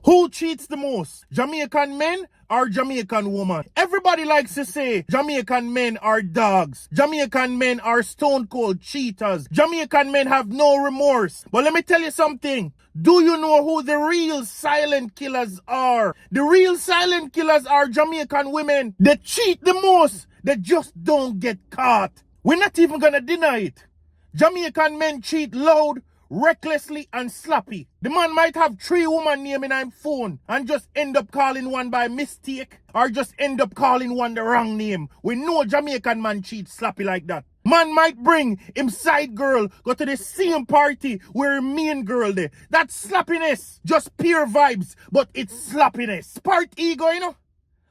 Who cheats the most? Jamaican men or Jamaican women? Everybody likes to say Jamaican men are dogs. Jamaican men are stone cold cheaters. Jamaican men have no remorse. But let me tell you something. Do you know who the real silent killers are? The real silent killers are Jamaican women. They cheat the most. They just don't get caught. We're not even gonna deny it. Jamaican men cheat loud, recklessly and sloppy. The man might have 3 women name in his phone and just end up calling one by mistake or just end up calling one the wrong name. We know Jamaican man cheat sloppy like that. Man might bring him side girl, go to the same party where him main girl there. That's sloppiness. Just pure vibes, but it's sloppiness. Part ego, you know.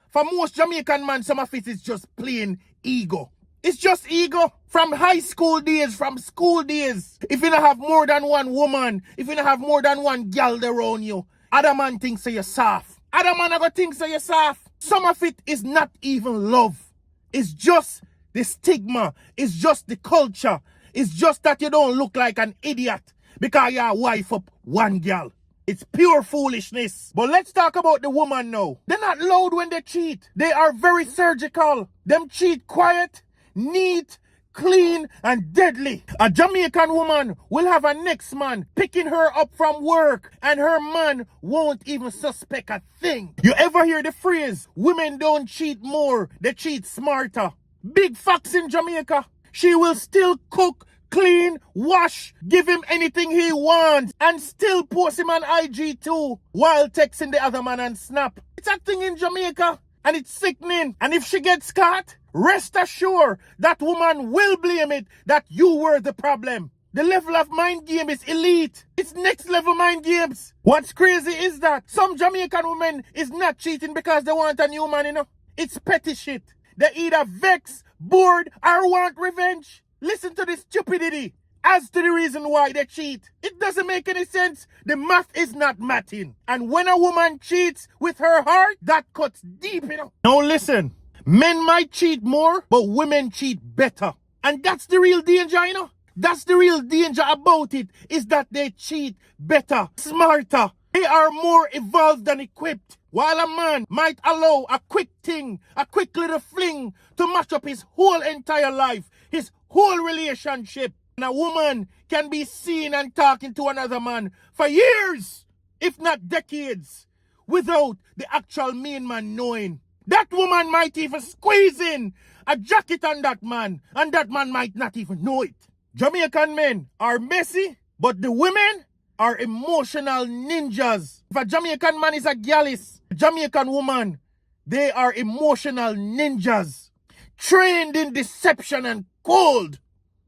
For most Jamaican man, some of it is just plain ego. It's just ego. From high school days, from school days. If you don't have more than one woman, if you don't have more than one girl around you, other man thinks you're soft. Other man are gonna think you're soft. Some of it is not even love. It's just the stigma. It's just the culture. It's just that you don't look like an idiot because you're a wife up one girl. It's pure foolishness. But let's talk about the woman now. They're not loud when they cheat. They are very surgical. Them cheat quiet, neat, clean and deadly. A Jamaican woman will have a next man picking her up from work and her man won't even suspect a thing. You ever hear the phrase, women don't cheat more, they cheat smarter? Big facts in Jamaica. She will still cook, clean, wash, give him anything he wants and still post him on IG too while texting the other man on Snap. It's a thing in Jamaica and it's sickening. And if she gets caught, rest assured that woman will blame it that you were the problem. The level of mind game is elite. It's next level mind games. What's crazy is that some Jamaican women is not cheating because they want a new man, you know. It's petty shit. They either vex, bored, or want revenge. Listen to this stupidity as to the reason why they cheat. It doesn't make any sense. The math is not matching. And when a woman cheats with her heart, that cuts deep, you know. Now listen. Men might cheat more, but women cheat better. And that's the real danger, you know. That's the real danger about it, is that they cheat better, smarter. They are more evolved and equipped. While a man might allow a quick thing, a quick little fling to match up his whole entire life, his whole relationship. And a woman can be seen and talking to another man for years, if not decades, without the actual main man knowing. That woman might even squeeze in a jacket on that man, and that man might not even know it. Jamaican men are messy, but the women are emotional ninjas. If a Jamaican man is a gallus, a Jamaican woman, they are emotional ninjas, trained in deception and cold.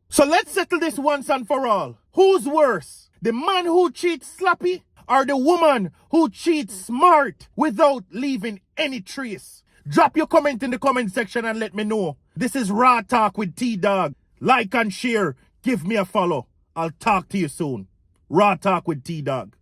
So let's settle this once and for all. Who's worse? The man who cheats sloppy or the woman who cheats smart without leaving any trace? Drop your comment in the comment section and let me know. This is Raw Talk with T-Dog. Like and share. Give me a follow. I'll talk to you soon. Raw Talk with T-Dog.